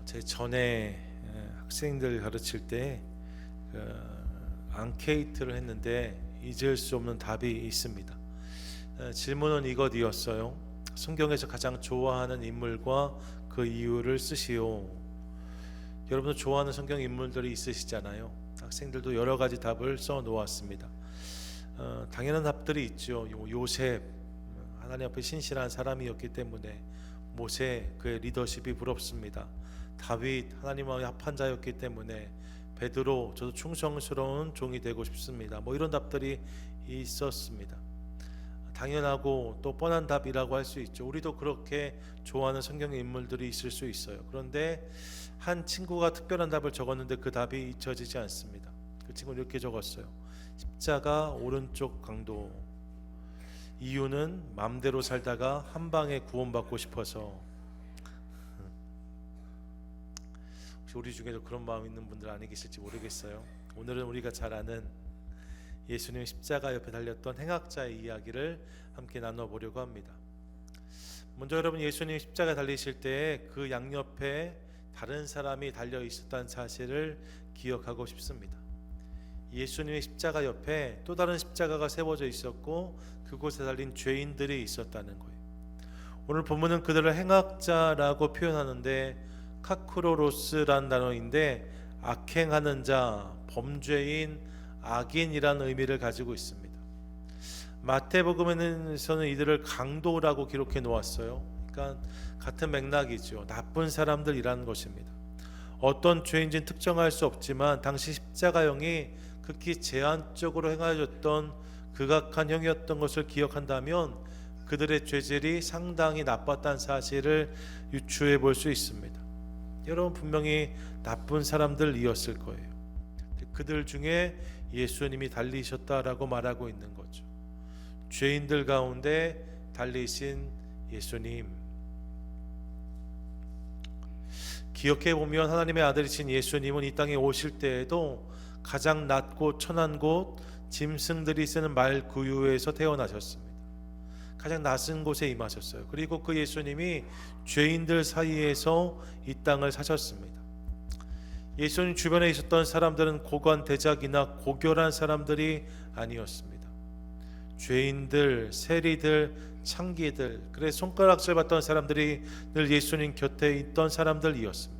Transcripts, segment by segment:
제 전에 학생들 가르칠 때 앙케이트를 했는데 잊을 수 없는 답이 있습니다. 질문은 이것이었어요. 성경에서 가장 좋아하는 인물과 그 이유를 쓰시오. 여러분도 좋아하는 성경 인물들이 있으시잖아요. 학생들도 여러 가지 답을 써 놓았습니다. 당연한 답들이 있죠. 요셉, 하나님 앞에 신실한 사람이었기 때문에 모세, 그의 리더십이 부럽습니다. 다윗, 하나님과 합한 자였기 때문에 베드로, 저도 충성스러운 종이 되고 싶습니다. 이런 답들이 있었습니다. 당연하고 또 뻔한 답이라고 할 수 있죠. 우리도 그렇게 좋아하는 성경의 인물들이 있을 수 있어요. 그런데 한 친구가 특별한 답을 적었는데 그 답이 잊혀지지 않습니다. 그 친구는 이렇게 적었어요. 십자가 오른쪽 강도. 이유는 맘대로 살다가 한 방에 구원받고 싶어서. 혹시 우리 중에도 그런 마음 있는 분들 아니 계실지 모르겠어요. 오늘은 우리가 잘 아는 예수님 십자가 옆에 달렸던 행악자의 이야기를 함께 나눠보려고 합니다. 먼저 여러분, 예수님 십자가 달리실 때 그 양옆에 다른 사람이 달려 있었다는 사실을 기억하고 싶습니다. 예수님의 십자가 옆에 또 다른 십자가가 세워져 있었고 그곳에 달린 죄인들이 있었다는 거예요. 오늘 본문은 그들을 행악자라고 표현하는데 카크로로스란 단어인데 악행하는 자, 범죄인, 악인이라는 의미를 가지고 있습니다. 마태복음에서는 이들을 강도라고 기록해 놓았어요. 그러니까 같은 맥락이죠. 나쁜 사람들이라는 것입니다. 어떤 죄인지는 특정할 수 없지만 당시 십자가형이 극히 제한적으로 행하였던 극악한 형이었던 것을 기억한다면 그들의 죄질이 상당히 나빴다는 사실을 유추해 볼 수 있습니다. 여러분, 분명히 나쁜 사람들이었을 거예요. 그들 중에 예수님이 달리셨다라고 말하고 있는 거죠. 죄인들 가운데 달리신 예수님. 기억해 보면 하나님의 아들이신 예수님은 이 땅에 오실 때에도 가장 낮고 천한 곳, 짐승들이 쓰는 말 구유에서 태어나셨습니다. 가장 낮은 곳에 임하셨어요. 그리고 그 예수님이 죄인들 사이에서 이 땅을 사셨습니다. 예수님 주변에 있었던 사람들은 고관 대작이나 고결한 사람들이 아니었습니다. 죄인들, 세리들, 창기들, 그래서 손가락질 받던 사람들이 늘 예수님 곁에 있던 사람들이었습니다.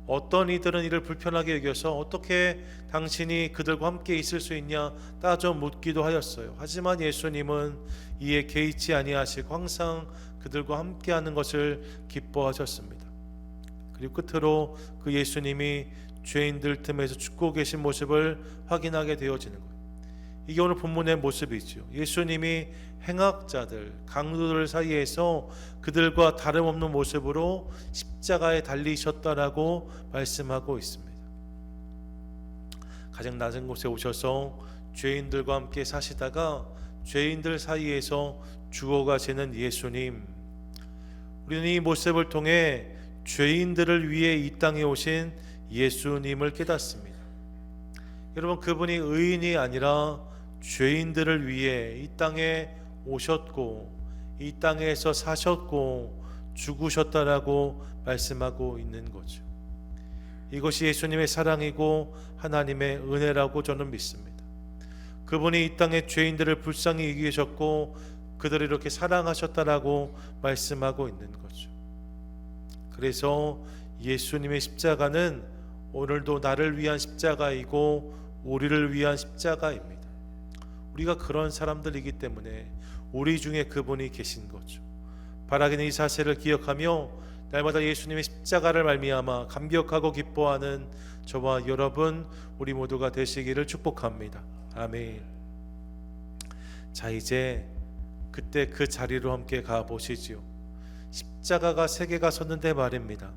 어떤 이들은 이를 불편하게 여겨서 어떻게 당신이 그들과 함께 있을 수 있냐 따져 묻기도 하였어요. 하지만 예수님은 이에 개의치 아니하시고 항상 그들과 함께하는 것을 기뻐하셨습니다. 그리고 끝으로 그 예수님이 죄인들 틈에서 죽고 계신 모습을 확인하게 되어지는 거예요. 이게 오늘 본문의 모습이죠. 예수님이 행악자들, 강도들 사이에서 그들과 다름없는 모습으로 십자가에 달리셨다라고 말씀하고 있습니다. 가장 낮은 곳에 오셔서 죄인들과 함께 사시다가 죄인들 사이에서 죽어가시는 예수님. 우리는 이 모습을 통해 죄인들을 위해 이 땅에 오신 예수님을 깨닫습니다. 여러분, 그분이 의인이 아니라 죄인들을 위해 이 땅에 오셨고 이 땅에서 사셨고 죽으셨다라고 말씀하고 있는 거죠. 이것이 예수님의 사랑이고 하나님의 은혜라고 저는 믿습니다. 그분이 이 땅의 죄인들을 불쌍히 여기셨고 그들을 이렇게 사랑하셨다라고 말씀하고 있는 거죠. 그래서 예수님의 십자가는 오늘도 나를 위한 십자가이고 우리를 위한 십자가입니다. 우리가 그런 사람들이기 때문에 우리 중에 그분이 계신 거죠. 바라기는 이 사실을 기억하며 날마다 예수님의 십자가를 말미암아 감격하고 기뻐하는 저와 여러분, 우리 모두가 되시기를 축복합니다. 아멘. 자, 이제 그때 그 자리로 함께 가보시지요. 십자가가 세 개가 섰는데 말입니다.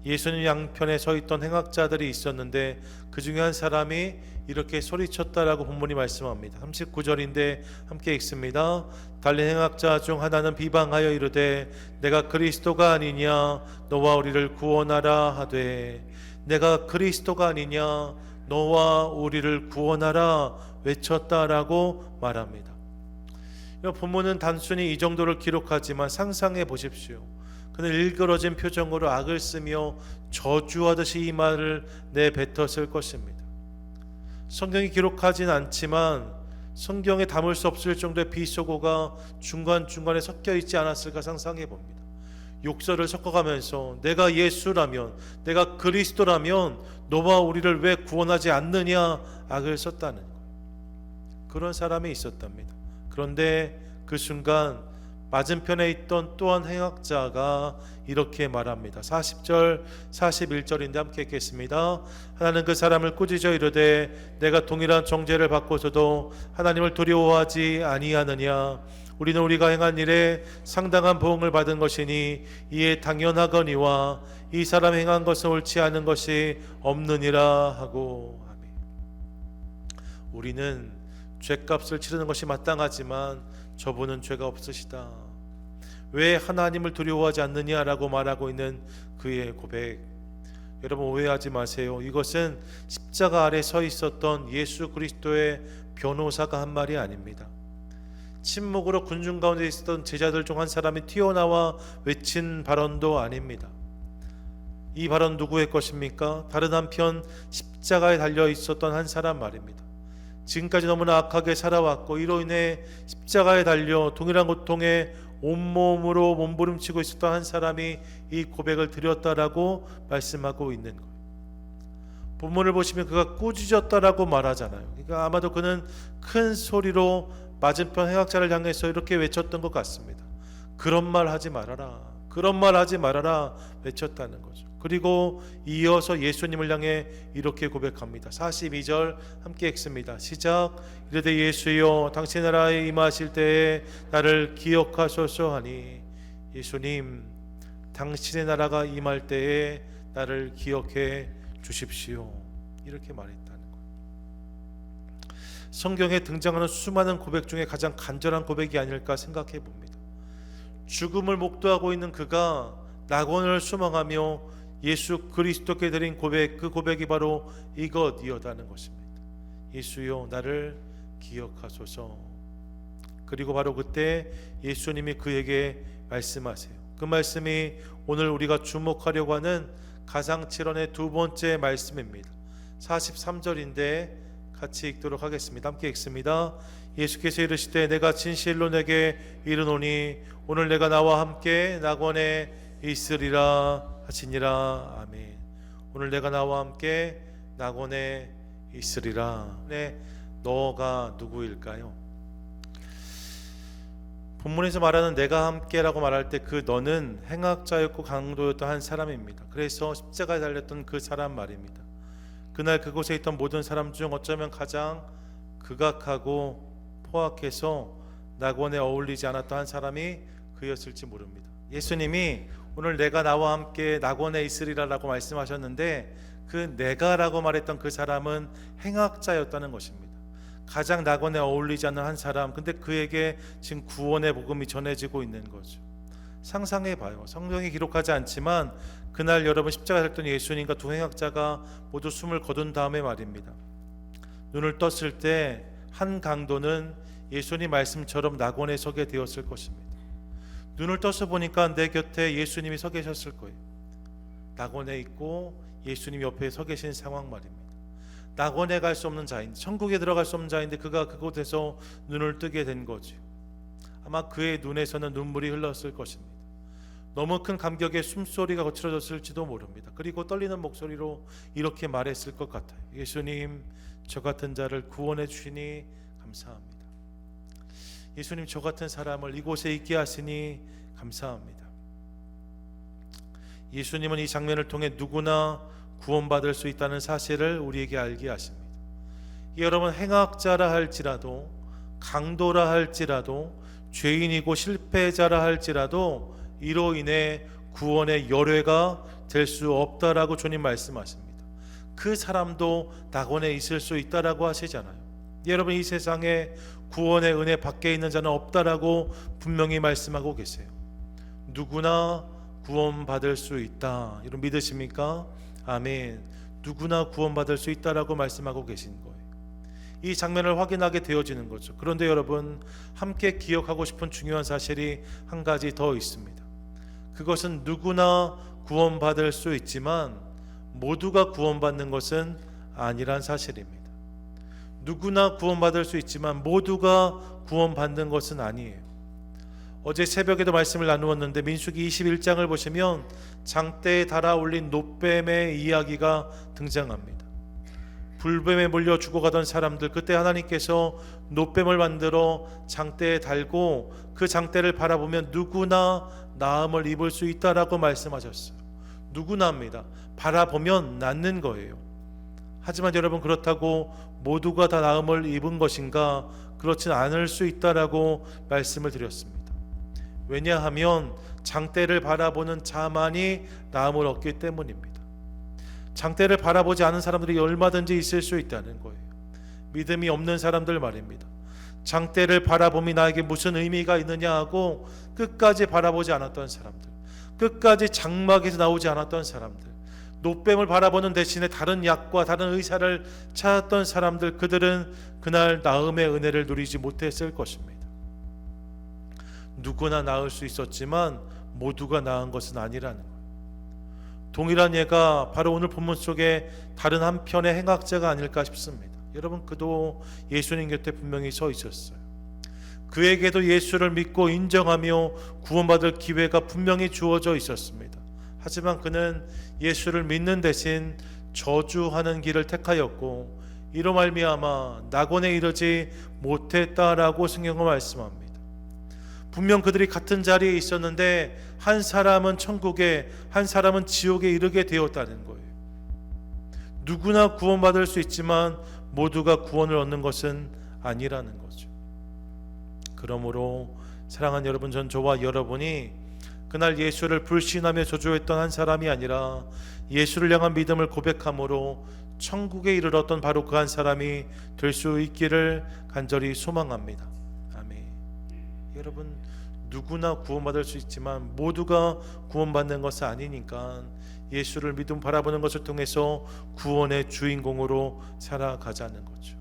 예수님 양편에 서 있던 행악자들이 있었는데 그 중에 한 사람이 이렇게 소리쳤다라고 본문이 말씀합니다. 39절인데 함께 읽습니다. 달린 행악자 중 하나는 비방하여 이르되 내가 그리스도가 아니냐 너와 우리를 구원하라 하되, 내가 그리스도가 아니냐 너와 우리를 구원하라 외쳤다라고 말합니다. 본문은 단순히 이 정도를 기록하지만 상상해 보십시오. 그는 일그러진 표정으로 악을 쓰며 저주하듯이 이 말을 내뱉었을 것입니다. 성경이 기록하진 않지만 성경에 담을 수 없을 정도의 비속어가 중간중간에 섞여 있지 않았을까 상상해 봅니다. 욕설을 섞어가면서 내가 예수라면, 내가 그리스도라면 너와 우리를 왜 구원하지 않느냐 악을 썼다는 거예요. 그런 사람이 있었답니다. 그런데 그 순간 맞은편에 있던 또한 행악자가 이렇게 말합니다. 40절 41절인데 함께 읽겠습니다. 하나는 그 사람을 꾸짖어 이르되 내가 동일한 정죄를 받고서도 하나님을 두려워하지 아니하느냐. 우리는 우리가 행한 일에 상당한 보응을 받은 것이니 이에 당연하거니와 이 사람 행한 것은 옳지 않은 것이 없느니라 하고. 아멘. 우리는 죄값을 치르는 것이 마땅하지만 저분은 죄가 없으시다. 왜 하나님을 두려워하지 않느냐라고 말하고 있는 그의 고백. 여러분 오해하지 마세요. 이것은 십자가 아래 서 있었던 예수 그리스도의 변호사가 한 말이 아닙니다. 침묵으로 군중 가운데 있었던 제자들 중 한 사람이 튀어나와 외친 발언도 아닙니다. 이 발언 누구의 것입니까? 다른 한편 십자가에 달려 있었던 한 사람 말입니다. 지금까지 너무나 악하게 살아왔고 이로 인해 십자가에 달려 동일한 고통에 온몸으로 몸부림치고 있었던 한 사람이 이 고백을 드렸다라고 말씀하고 있는 거예요. 본문을 보시면 그가 꾸짖었다라고 말하잖아요. 그러니까 아마도 그는 큰 소리로 맞은편 행악자를 향해서 이렇게 외쳤던 것 같습니다. 그런 말 하지 말아라, 그런 말 하지 말아라 외쳤다는 거죠. 그리고 이어서 예수님을 향해 이렇게 고백합니다. 42절 함께 읽습니다. 시작. 이르되 예수여 당신 나라에 임하실 때에 나를 기억하소서 하니. 예수님 당신의 나라가 임할 때에 나를 기억해 주십시오. 이렇게 말했다는 거예요. 성경에 등장하는 수많은 고백 중에 가장 간절한 고백이 아닐까 생각해 봅니다. 죽음을 목도하고 있는 그가 낙원을 소망하며 예수 그리스도께 드린 고백, 그 고백이 바로 이것이었다는 것입니다. 예수여 나를 기억하소서. 그리고 바로 그때 예수님이 그에게 말씀하세요. 그 말씀이 오늘 우리가 주목하려고 하는 가상칠언의 두 번째 말씀입니다. 43절인데 같이 읽도록 하겠습니다. 함께 읽습니다. 예수께서 이르시되 내가 진실로 내게 이르노니 오늘 내가 나와 함께 낙원에 있으리라 하시니라. 아멘. 오늘 내가 나와 함께 낙원에 있으리라. 네, 너가 누구일까요? 본문에서 말하는 내가 함께라고 말할 때 그 너는 행악자였고 강도였던 한 사람입니다. 그래서 십자가에 달렸던 그 사람 말입니다. 그날 그곳에 있던 모든 사람 중 어쩌면 가장 극악하고 포악해서 낙원에 어울리지 않았던 한 사람이 그였을지 모릅니다. 예수님이 오늘 내가 나와 함께 낙원에 있으리라라고 말씀하셨는데 그 내가라고 말했던 그 사람은 행악자였다는 것입니다. 가장 낙원에 어울리지 않는 한 사람, 근데 그에게 지금 구원의 복음이 전해지고 있는 거죠. 상상해봐요. 성경이 기록하지 않지만 그날 여러분 십자가에 달렸던 예수님과 두 행악자가 모두 숨을 거둔 다음에 말입니다. 눈을 떴을 때 한 강도는 예수님 말씀처럼 낙원에 서게 되었을 것입니다. 눈을 떠서 보니까 내 곁에 예수님이 서 계셨을 거예요. 낙원에 있고 예수님 옆에 서 계신 상황 말입니다. 낙원에 갈 수 없는 자인데, 천국에 들어갈 수 없는 자인데 그가 그곳에서 눈을 뜨게 된 거죠. 아마 그의 눈에서는 눈물이 흘렀을 것입니다. 너무 큰 감격에 숨소리가 거칠어졌을지도 모릅니다. 그리고 떨리는 목소리로 이렇게 말했을 것 같아요. 예수님, 저 같은 자를 구원해 주시니 감사합니다. 예수님, 저 같은 사람을 이곳에 있게 하시니 감사합니다. 예수님은 이 장면을 통해 누구나 구원받을 수 있다는 사실을 우리에게 알게 하십니다. 여러분, 행악자라 할지라도, 강도라 할지라도, 죄인이고 실패자라 할지라도 이로 인해 구원의 열외가 될 수 없다라고 주님 말씀하십니다. 그 사람도 낙원에 있을 수 있다라고 하시잖아요. 여러분, 이 세상에 구원의 은혜 밖에 있는 자는 없다라고 분명히 말씀하고 계세요. 누구나 구원받을 수 있다. 여러분 믿으십니까? 아멘. 누구나 구원받을 수 있다라고 말씀하고 계신 거예요. 이 장면을 확인하게 되어지는 거죠. 그런데 여러분, 함께 기억하고 싶은 중요한 사실이 한 가지 더 있습니다. 그것은 누구나 구원받을 수 있지만 모두가 구원받는 것은 아니란 사실입니다. 누구나 구원받을 수 있지만 모두가 구원받는 것은 아니에요. 어제 새벽에도 말씀을 나누었는데 민수기 21장을 보시면 장대에 달아올린 놋뱀의 이야기가 등장합니다. 불뱀에 물려 죽어가던 사람들, 그때 하나님께서 놋뱀을 만들어 장대에 달고 그 장대를 바라보면 누구나 나음을 입을 수 있다라고 말씀하셨어요. 누구나입니다. 바라보면 낫는 거예요. 하지만 여러분, 그렇다고 모두가 다 나음을 입은 것인가? 그렇진 않을 수 있다라고 말씀을 드렸습니다. 왜냐하면 장대를 바라보는 자만이 나음을 얻기 때문입니다. 장대를 바라보지 않은 사람들이 얼마든지 있을 수 있다는 거예요. 믿음이 없는 사람들 말입니다. 장대를 바라봄이 나에게 무슨 의미가 있느냐 하고 끝까지 바라보지 않았던 사람들, 끝까지 장막에서 나오지 않았던 사람들, 놋뱀을 바라보는 대신에 다른 약과 다른 의사를 찾았던 사람들, 그들은 그날 나음의 은혜를 누리지 못했을 것입니다. 누구나 나을 수 있었지만 모두가 나은 것은 아니라는 거예요. 동일한 예가 바로 오늘 본문 속에 다른 한편의 행악자가 아닐까 싶습니다. 여러분, 그도 예수님 곁에 분명히 서 있었어요. 그에게도 예수를 믿고 인정하며 구원받을 기회가 분명히 주어져 있었습니다. 하지만 그는 예수를 믿는 대신 저주하는 길을 택하였고 이로 말미암아 낙원에 이르지 못했다라고 성경은 말씀합니다. 분명 그들이 같은 자리에 있었는데 한 사람은 천국에, 한 사람은 지옥에 이르게 되었다는 거예요. 누구나 구원받을 수 있지만 모두가 구원을 얻는 것은 아니라는 거죠. 그러므로 사랑하는 여러분, 저와 여러분이 그날 예수를 불신하며 저주했던 한 사람이 아니라 예수를 향한 믿음을 고백함으로 천국에 이르렀던 바로 그 한 사람이 될 수 있기를 간절히 소망합니다. 아멘. 여러분, 누구나 구원받을 수 있지만 모두가 구원받는 것은 아니니까 예수를 믿음 바라보는 것을 통해서 구원의 주인공으로 살아가자는 거죠.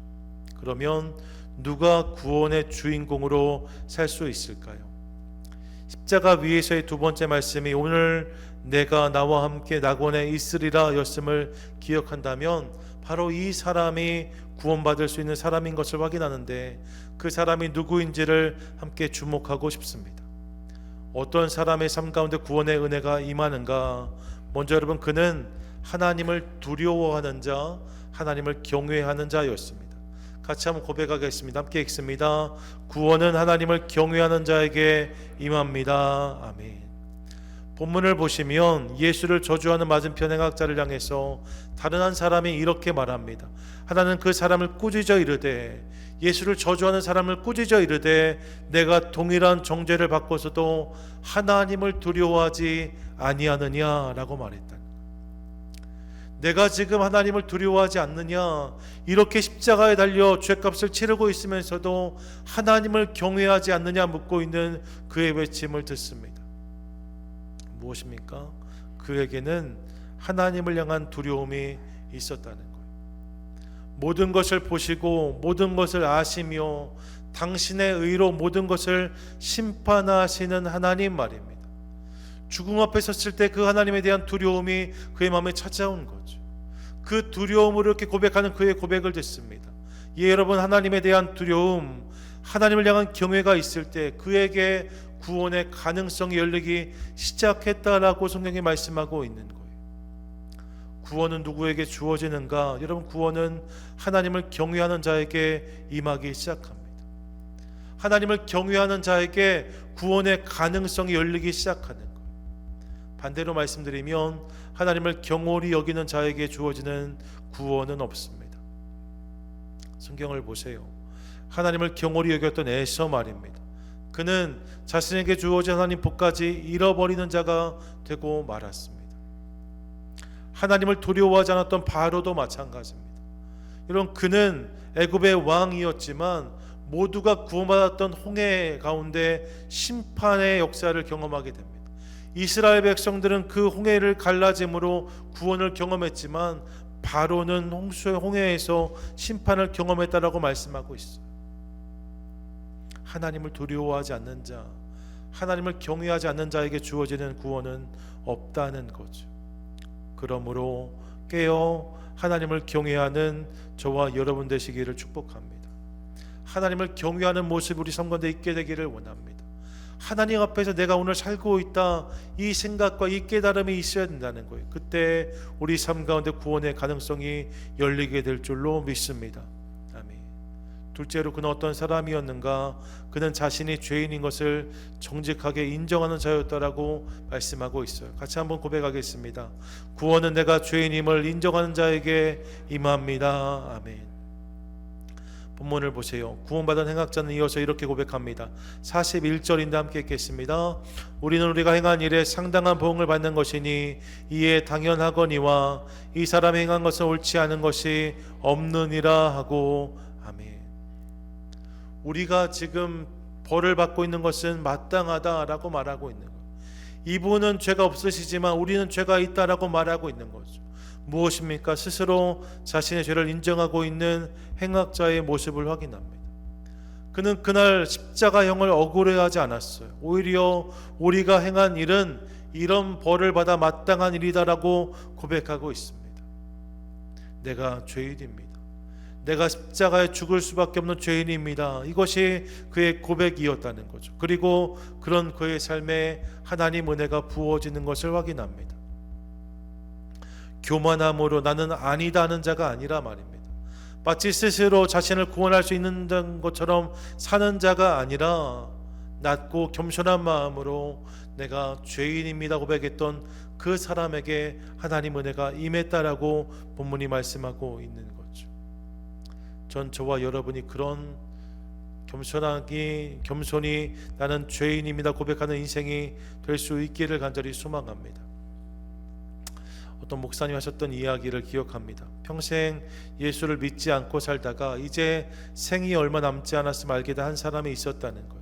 그러면 누가 구원의 주인공으로 살 수 있을까요? 십자가 위에서의 두 번째 말씀이 오늘 내가 나와 함께 낙원에 있으리라 였음을 기억한다면 바로 이 사람이 구원받을 수 있는 사람인 것을 확인하는데 그 사람이 누구인지를 함께 주목하고 싶습니다. 어떤 사람의 삶 가운데 구원의 은혜가 임하는가? 먼저 여러분, 그는 하나님을 두려워하는 자, 하나님을 경외하는 자였습니다. 같이 한번 고백하겠습니다. 함께 읽습니다. 구원은 하나님을 경외하는 자에게 임합니다. 아멘. 본문을 보시면 예수를 저주하는 맞은편 행악자를 향해서 다른 한 사람이 이렇게 말합니다. 하나는 그 사람을 꾸짖어 이르되, 예수를 저주하는 사람을 꾸짖어 이르되 내가 동일한 정죄를 받고서도 하나님을 두려워하지 아니하느냐라고 말했다. 내가 지금 하나님을 두려워하지 않느냐, 이렇게 십자가에 달려 죄값을 치르고 있으면서도 하나님을 경외하지 않느냐 묻고 있는 그의 외침을 듣습니다. 무엇입니까? 그에게는 하나님을 향한 두려움이 있었다는 거예요. 모든 것을 보시고 모든 것을 아시며 당신의 의로 모든 것을 심판하시는 하나님 말입니다. 죽음 앞에 섰을 때 그 하나님에 대한 두려움이 그의 마음에 찾아온 거죠. 그 두려움으로 이렇게 고백하는 그의 고백을 듣습니다. 예, 여러분, 하나님에 대한 두려움, 하나님을 향한 경외가 있을 때 그에게 구원의 가능성이 열리기 시작했다라고 성경이 말씀하고 있는 거예요. 구원은 누구에게 주어지는가? 여러분, 구원은 하나님을 경외하는 자에게 임하기 시작합니다. 하나님을 경외하는 자에게 구원의 가능성이 열리기 시작하는 거예요. 반대로 말씀드리면 하나님을 경홀히 여기는 자에게 주어지는 구원은 없습니다. 성경을 보세요. 하나님을 경홀히 여겼던 에서 말입니다. 그는 자신에게 주어진 하나님 복까지 잃어버리는 자가 되고 말았습니다. 하나님을 두려워하지 않았던 바로도 마찬가지입니다. 여러분, 그는 애굽의 왕이었지만 모두가 구원받았던 홍해 가운데 심판의 역사를 경험하게 됩니다. 이스라엘 백성들은 그 홍해를 갈라짐으로 구원을 경험했지만 바로는 홍해에서 심판을 경험했다라고 말씀하고 있어요. 하나님을 두려워하지 않는 자, 하나님을 경외하지 않는 자에게 주어지는 구원은 없다는 거죠. 그러므로 깨어 하나님을 경외하는 저와 여러분 되시기를 축복합니다. 하나님을 경외하는 모습 우리 삶 가운데 있게 되기를 원합니다. 하나님 앞에서 내가 오늘 살고 있다, 이 생각과 이 깨달음이 있어야 된다는 거예요. 그때 우리 삶 가운데 구원의 가능성이 열리게 될 줄로 믿습니다. 아멘. 둘째로 그는 어떤 사람이었는가? 그는 자신이 죄인인 것을 정직하게 인정하는 자였다라고 말씀하고 있어요. 같이 한번 고백하겠습니다. 구원은 내가 죄인임을 인정하는 자에게 임합니다. 아멘. 본문을 보세요. 구원받은 행악자는 이어서 이렇게 고백합니다. 41절인데 함께 읽겠습니다. 우리는 우리가 행한 일에 상당한 보응을 받는 것이니 이에 당연하거니와 이 사람이 행한 것은 옳지 않은 것이 없느니라 하고. 아멘. 우리가 지금 벌을 받고 있는 것은 마땅하다라고 말하고 있는 거예요. 이분은 죄가 없으시지만 우리는 죄가 있다라고 말하고 있는 거죠. 무엇입니까? 스스로 자신의 죄를 인정하고 있는 행악자의 모습을 확인합니다. 그는 그날 십자가형을 억울해하지 않았어요. 오히려 우리가 행한 일은 이런 벌을 받아 마땅한 일이다라고 고백하고 있습니다. 내가 죄인입니다. 내가 십자가에 죽을 수밖에 없는 죄인입니다. 이것이 그의 고백이었다는 거죠. 그리고 그런 그의 삶에 하나님 은혜가 부어지는 것을 확인합니다. 교만함으로 나는 아니다 하는 자가 아니라 말입니다. 마치 스스로 자신을 구원할 수 있는 것처럼 사는 자가 아니라 낮고 겸손한 마음으로 내가 죄인입니다 고백했던 그 사람에게 하나님 은혜가 임했다라고 본문이 말씀하고 있는 거죠. 전 저와 여러분이 그런 겸손히 나는 죄인입니다 고백하는 인생이 될 수 있기를 간절히 소망합니다. 어떤 목사님 하셨던 이야기를 기억합니다. 평생 예수를 믿지 않고 살다가 이제 생이 얼마 남지 않았으면 알게 된 한 사람이 있었다는 거예요.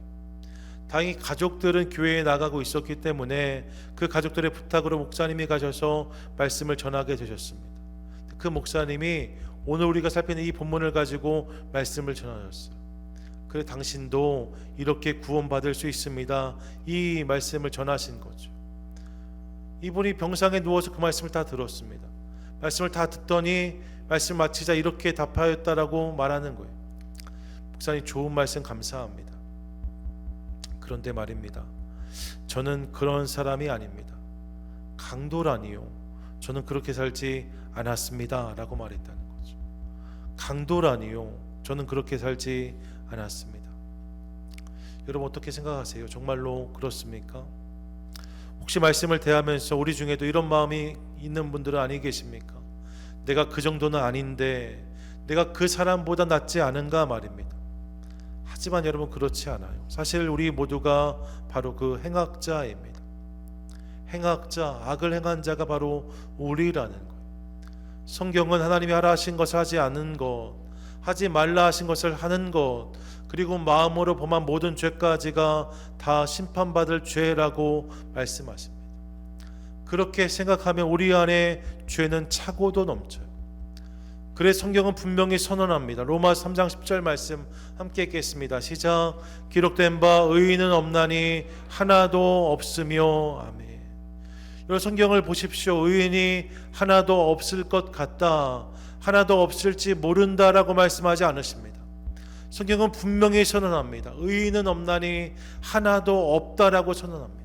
다행히 가족들은 교회에 나가고 있었기 때문에 그 가족들의 부탁으로 목사님이 가셔서 말씀을 전하게 되셨습니다. 그 목사님이 오늘 우리가 살피는 이 본문을 가지고 말씀을 전하셨어요. 그래 당신도 이렇게 구원받을 수 있습니다. 이 말씀을 전하신 거죠. 이분이 병상에 누워서 그 말씀을 다 들었습니다. 말씀을 다 듣더니 말씀 마치자 이렇게 답하였다라고 말하는 거예요. 목사님 좋은 말씀 감사합니다. 그런데 말입니다. 저는 그런 사람이 아닙니다. 강도라니요. 저는 그렇게 살지 않았습니다. 라고 말했다는 거죠. 강도라니요. 저는 그렇게 살지 않았습니다. 여러분 어떻게 생각하세요? 정말로 그렇습니까? 혹시 말씀을 대하면서 우리 중에도 이런 마음이 있는 분들은 아니 계십니까? 내가 그 정도는 아닌데 내가 그 사람보다 낫지 않은가 말입니다. 하지만 여러분 그렇지 않아요. 사실 우리 모두가 바로 그 행악자입니다. 행악자, 악을 행한 자가 바로 우리라는 거예요. 성경은 하나님이 하라 하신 것을 하지 않은 것, 하지 말라 하신 것을 하는 것, 그리고 마음으로 범한 모든 죄까지가 다 심판받을 죄라고 말씀하십니다. 그렇게 생각하면 우리 안에 죄는 차고도 넘쳐요. 그래서 성경은 분명히 선언합니다. 로마서 3장 10절 말씀 함께 읽겠습니다. 시작. 기록된 바 의인은 없나니 하나도 없으며. 아멘. 여러분 성경을 보십시오. 의인이 하나도 없을 것 같다, 하나도 없을지 모른다라고 말씀하지 않으십니다. 성경은 분명히 선언합니다. 의인은 없나니 하나도 없다라고 선언합니다.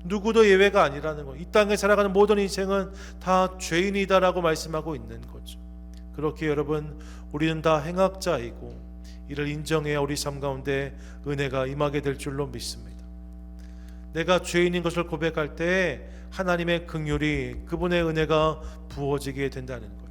누구도 예외가 아니라는 거예요. 이 땅에 살아가는 모든 인생은 다 죄인이다라고 말씀하고 있는 거죠. 그렇게 여러분 우리는 다 행악자이고 이를 인정해야 우리 삶 가운데 은혜가 임하게 될 줄로 믿습니다. 내가 죄인인 것을 고백할 때 하나님의 긍휼이, 그분의 은혜가 부어지게 된다는 거예요.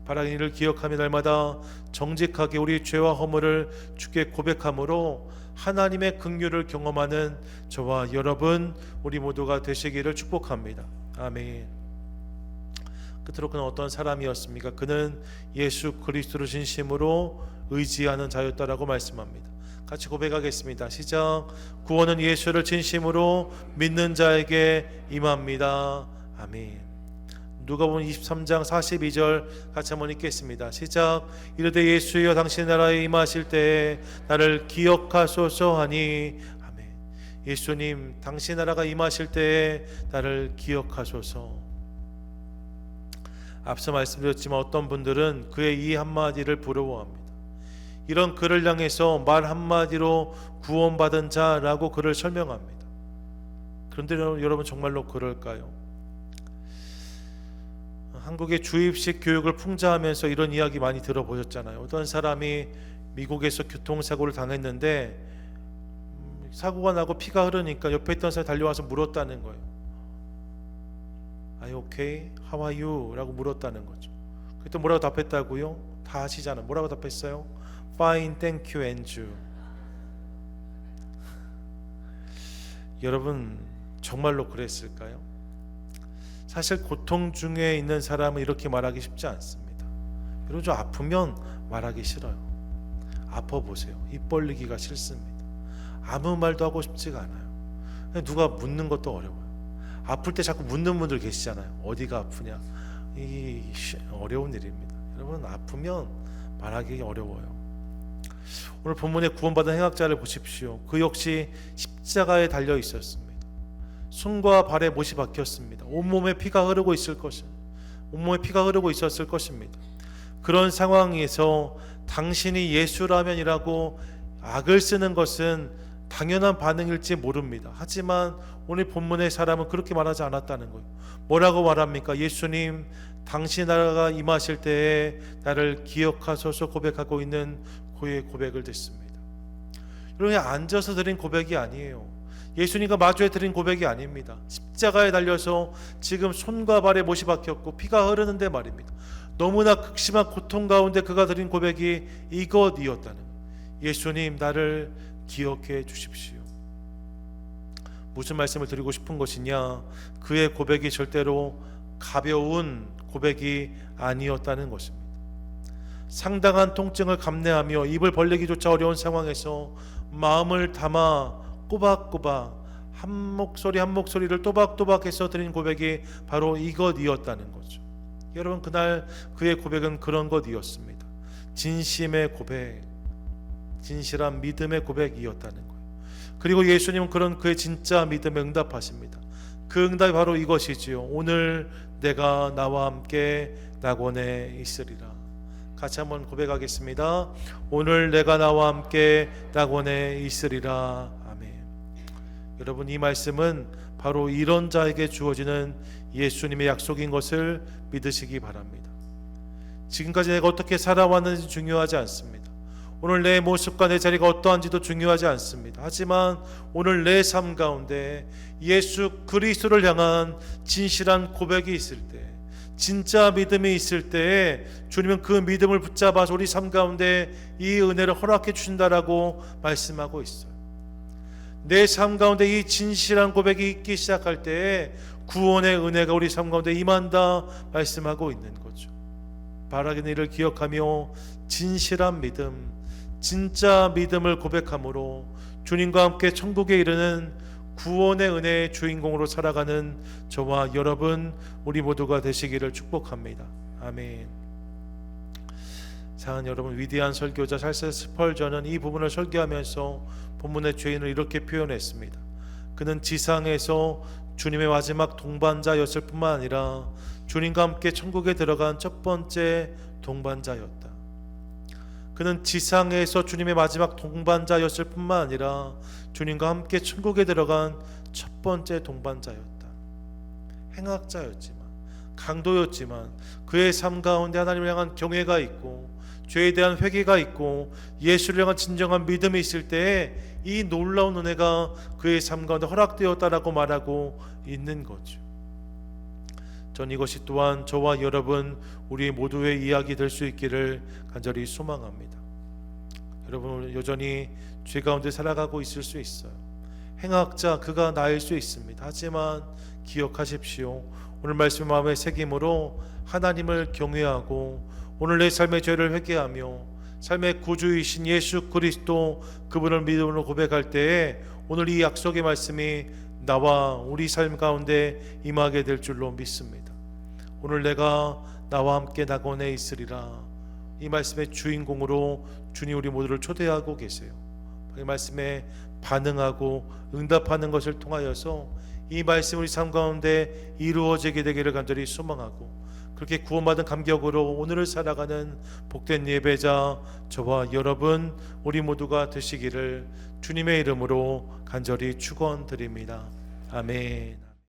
바라는 일을 기억하며 날마다 정직하게 우리 죄와 허물을 주께 고백함으로 하나님의 긍휼을 경험하는 저와 여러분 우리 모두가 되시기를 축복합니다. 아멘. 끝으로 그는 어떤 사람이었습니까? 그는 예수 그리스도를 진심으로 의지하는 자였다라고 말씀합니다. 같이 고백하겠습니다. 시작. 구원은 예수를 진심으로 믿는 자에게 임합니다. 아멘. 누가복음 23장 42절 같이 한번 읽겠습니다. 시작. 이르되 예수여 당신의 나라에 임하실 때에 나를 기억하소서 하니. 아멘. 예수님, 당신 나라가 임하실 때에 나를 기억하소서. 앞서 말씀드렸지만 어떤 분들은 그의 이 한마디를 부러워합니다. 이런 그를 향해서 말 한마디로 구원받은 자라고 그를 설명합니다. 그런데 여러분, 정말로 그럴까요? 한국의 주입식 교육을 풍자하면서 이런 이야기 많이 들어보셨잖아요. 어떤 사람이 미국에서 교통사고를 당했는데 사고가 나고 피가 흐르니까 옆에 있던 사람이 달려와서 물었다는 거예요. Are you okay? How are you? 라고 물었다는 거죠. 그때 뭐라고 답했다고요? 다 아시잖아요. 뭐라고 답했어요? Fine, thank you, and you. 여러분, 정말로 그랬을까요? 사실 고통 중에 있는 사람은 이렇게 말하기 쉽지 않습니다. 여러분, 저 아프면 말하기 싫어요. 아파보세요. 입 벌리기가 싫습니다. 아무 말도 하고 싶지가 않아요. 누가 묻는 것도 어려워요. 아플 때 자꾸 묻는 분들 계시잖아요. 어디가 아프냐? 이 어려운 일입니다. 여러분, 아프면 말하기 어려워요. 오늘 본문에 구원받은 행악자를 보십시오. 그 역시 십자가에 달려 있었습니다. 손과 발에 못이 박혔습니다. 온몸에 피가 흐르고 있을 것입니다. 온몸에 피가 흐르고 있었을 것입니다. 그런 상황에서 당신이 예수라면이라고 악을 쓰는 것은 당연한 반응일지 모릅니다. 하지만 오늘 본문의 사람은 그렇게 말하지 않았다는 거예요. 뭐라고 말합니까? 예수님, 당신 나라가 임하실 때에 나를 기억하소서 고백하고 있는 그의 고백을 듣습니다. 여러분, 앉아서 드린 고백이 아니에요. 예수님과 마주해 드린 고백이 아닙니다. 십자가에 달려서 지금 손과 발에 못이 박혔고 피가 흐르는데 말입니다. 너무나 극심한 고통 가운데 그가 드린 고백이 이것이었다는 거예요. 예수님, 나를 기억해 주십시오. 무슨 말씀을 드리고 싶은 것이냐? 그의 고백이 절대로 가벼운 고백이 아니었다는 것입니다. 상당한 통증을 감내하며 입을 벌리기조차 어려운 상황에서 마음을 담아 꼬박꼬박 한 목소리 한 목소리를 또박또박해서 드린 고백이 바로 이것이었다는 거죠. 여러분, 그날 그의 고백은 그런 것이었습니다. 진심의 고백, 진실한 믿음의 고백이었다는 거예요. 그리고 예수님은 그런 그의 진짜 믿음에 응답하십니다. 그 응답이 바로 이것이지요. 오늘 내가 나와 함께 낙원에 있으리라. 같이 한번 고백하겠습니다. 오늘 내가 나와 함께 낙원에 있으리라. 아멘. 여러분, 이 말씀은 바로 이런 자에게 주어지는 예수님의 약속인 것을 믿으시기 바랍니다. 지금까지 내가 어떻게 살아왔는지 중요하지 않습니다. 오늘 내 모습과 내 자리가 어떠한지도 중요하지 않습니다. 하지만 오늘 내 삶 가운데 예수 그리스도를 향한 진실한 고백이 있을 때, 진짜 믿음이 있을 때에 주님은 그 믿음을 붙잡아서 우리 삶 가운데 이 은혜를 허락해 주신다라고 말씀하고 있어요. 내 삶 가운데 이 진실한 고백이 있기 시작할 때에 구원의 은혜가 우리 삶 가운데 임한다 말씀하고 있는 거죠. 바라는 일을 기억하며 진실한 믿음, 진짜 믿음을 고백함으로 주님과 함께 천국에 이르는 구원의 은혜의 주인공으로 살아가는 저와 여러분, 우리 모두가 되시기를 축복합니다. 아멘. 사랑하는 여러분, 위대한 설교자 찰스 스펄전은 이 부분을 설교하면서 본문의 죄인을 이렇게 표현했습니다. 그는 지상에서 주님의 마지막 동반자였을 뿐만 아니라 주님과 함께 천국에 들어간 첫 번째 동반자였다. 그는 지상에서 주님의 마지막 동반자였을 뿐만 아니라 주님과 함께 천국에 들어간 첫 번째 동반자였다. 행악자였지만, 강도였지만 그의 삶 가운데 하나님을 향한 경외가 있고 죄에 대한 회개가 있고 예수를 향한 진정한 믿음이 있을 때에 이 놀라운 은혜가 그의 삶 가운데 허락되었다라고 말하고 있는 거죠. 전 이것이 또한 저와 여러분, 우리 모두의 이야기 될 수 있기를 간절히 소망합니다. 여러분, 여전히 죄 가운데 살아가고 있을 수 있어요. 행악자, 그가 나일 수 있습니다. 하지만 기억하십시오. 오늘 말씀 마음에 새김으로 하나님을 경외하고 오늘 내 삶의 죄를 회개하며 삶의 구주이신 예수 그리스도, 그분을 믿음으로 고백할 때에 오늘 이 약속의 말씀이 나와 우리 삶 가운데 임하게 될 줄로 믿습니다. 오늘 내가 나와 함께 낙원에 있으리라. 이 말씀의 주인공으로 주님 우리 모두를 초대하고 계세요. 그 말씀에 반응하고 응답하는 것을 통하여서 이 말씀이 우리 삶 가운데 이루어지게 되기를 간절히 소망하고, 그렇게 구원받은 감격으로 오늘을 살아가는 복된 예배자 저와 여러분 우리 모두가 되시기를 주님의 이름으로 간절히 축원드립니다. 아멘.